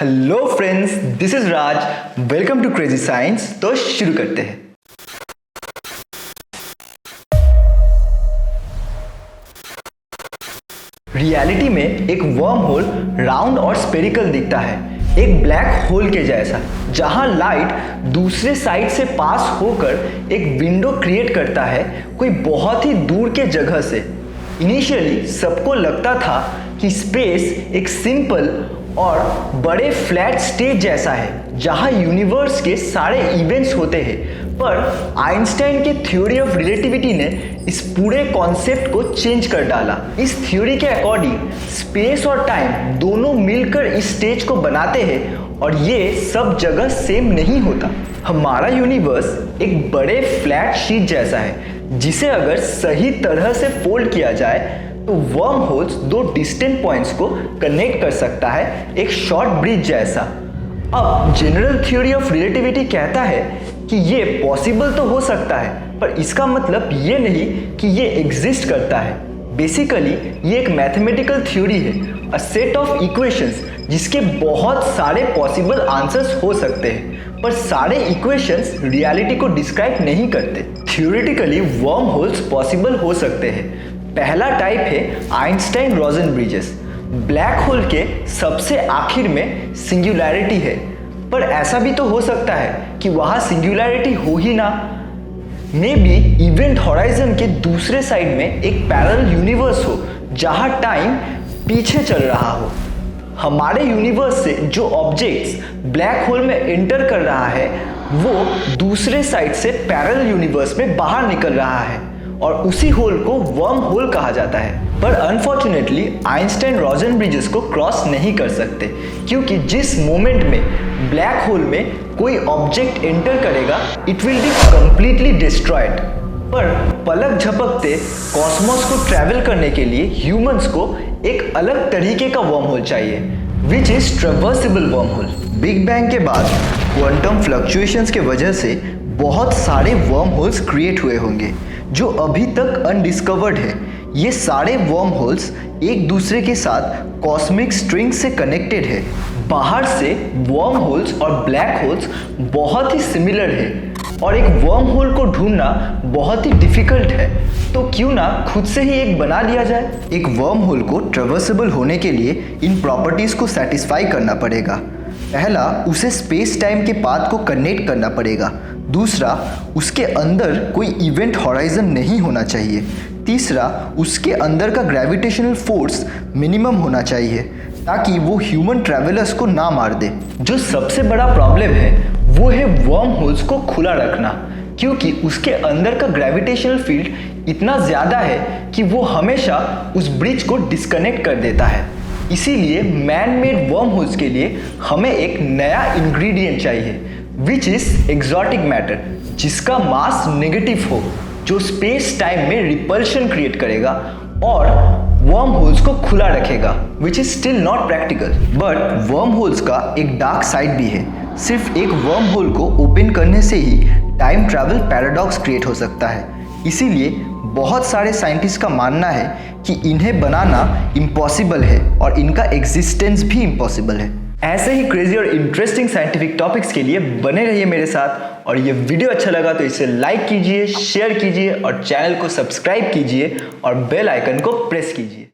Hello friends, this is Raj. Welcome to crazy science. तो शुरू करते हैं। रियलिटी में एक वर्म होल राउंड और स्पेरिकल दिखता है, एक ब्लैक होल के जैसा, जहां लाइट दूसरे साइड से पास होकर एक विंडो क्रिएट करता है कोई बहुत ही दूर के जगह से। इनिशियली सबको लगता था कि स्पेस एक सिंपल और बड़े फ्लैट स्टेज जैसा है जहां यूनिवर्स के सारे इवेंट्स होते हैं, पर आइंस्टाइन के थ्योरी ऑफ रिलेटिविटी ने इस पूरे कॉन्सेप्ट को चेंज कर डाला। इस थ्योरी के अकॉर्डिंग स्पेस और टाइम दोनों मिलकर इस स्टेज को बनाते हैं और ये सब जगह सेम नहीं होता। हमारा यूनिवर्स एक बड़े फ्लैट शीट जैसा है जिसे अगर सही तरह से फोल्ड किया जाए तो वर्म होल्स दो डिस्टेंट पॉइंट्स को कनेक्ट कर सकता है, एक शॉर्ट ब्रिज जैसा। अब जनरल थ्योरी ऑफ रिलेटिविटी कहता है कि ये पॉसिबल तो हो सकता है, पर इसका मतलब ये नहीं कि ये एग्जिस्ट करता है। बेसिकली ये एक मैथमेटिकल थ्योरी है, अ सेट ऑफ इक्वेशंस जिसके बहुत सारे पॉसिबल आंसर्स हो सकते हैं, पर सारे इक्वेशंस रियलिटी को डिस्क्राइब नहीं करते। थ्योरेटिकली वर्म होल्स पॉसिबल हो सकते हैं। पहला टाइप है आइंस्टाइन रोजन ब्रिजेस। ब्लैक होल के सबसे आखिर में सिंगुलैरिटी है, पर ऐसा भी तो हो सकता है कि वहां सिंगुलैरिटी हो ही ना। मे बी इवेंट हॉराइजन के दूसरे साइड में एक पैरेलल यूनिवर्स हो जहां टाइम पीछे चल रहा हो। हमारे यूनिवर्स से जो ऑब्जेक्ट्स ब्लैक होल में एंटर कर रहा है वो दूसरे साइड से पैरेलल यूनिवर्स में बाहर निकल रहा है और उसी होल को वर्म होल कहा जाता है। पर अनफॉर्चुनेटली आइंस्टाइन रोजन ब्रिजेस को क्रॉस नहीं कर सकते, क्योंकि जिस मोमेंट में ब्लैक होल में कोई ऑब्जेक्ट एंटर करेगा it will be completely destroyed. पर पलक झपकते कॉस्मोस को ट्रैवल करने के लिए ह्यूमंस को एक अलग तरीके का वर्म होल चाहिए, which is traversable wormhole. Big Bang के बाद क्वांटम फ्लक्चुएशंस के वजह से बहुत सारे वर्म होल्स क्रिएट हुए होंगे जो अभी तक अनडिस्कवर्ड है। ये सारे वर्म होल्स एक दूसरे के साथ कॉस्मिक स्ट्रिंग से कनेक्टेड है। बाहर से वर्म होल्स और ब्लैक होल्स बहुत ही सिमिलर है और एक वर्म होल को ढूंढना बहुत ही डिफिकल्ट है, तो क्यों ना खुद से ही एक बना लिया जाए। एक वर्म होल को ट्रैवर्सेबल होने के लिए इन प्रॉपर्टीज को सेटिस्फाई करना पड़ेगा। पहला, उसे स्पेस टाइम के पाथ को कनेक्ट करना पड़ेगा। दूसरा, उसके अंदर कोई इवेंट हॉराइजन नहीं होना चाहिए। तीसरा, उसके अंदर का ग्रेविटेशनल फोर्स मिनिमम होना चाहिए ताकि वो ह्यूमन ट्रैवलर्स को ना मार दे। जो सबसे बड़ा प्रॉब्लम है वो है वर्म होल्स को खुला रखना, क्योंकि उसके अंदर का ग्रेविटेशनल फील्ड इतना ज़्यादा है कि वो हमेशा उस ब्रिज को डिस्कनेक्ट कर देता है। इसीलिए मैन मेड वर्म होल्स के लिए हमें एक नया इंग्रेडिएंट चाहिए, विच इज एक्सोटिक मैटर, जिसका मास नेगेटिव हो, जो स्पेस टाइम में रिपल्शन क्रिएट करेगा और वर्म होल्स को खुला रखेगा, which is still not practical. But worm holes का एक डार्क साइड भी है। सिर्फ एक वर्म होल को ओपन करने से ही टाइम ट्रैवल पैराडॉक्स क्रिएट हो सकता है। इसीलिए बहुत सारे साइंटिस्ट का मानना है कि इन्हें बनाना इम्पॉसिबल है और इनका एग्जिस्टेंस भी इम्पॉसिबल है। ऐसे ही क्रेजी और इंटरेस्टिंग साइंटिफिक टॉपिक्स के लिए बने रहिए मेरे साथ, और ये वीडियो अच्छा लगा तो इसे लाइक कीजिए, शेयर कीजिए और चैनल को सब्सक्राइब कीजिए और बेल आइकन को प्रेस कीजिए।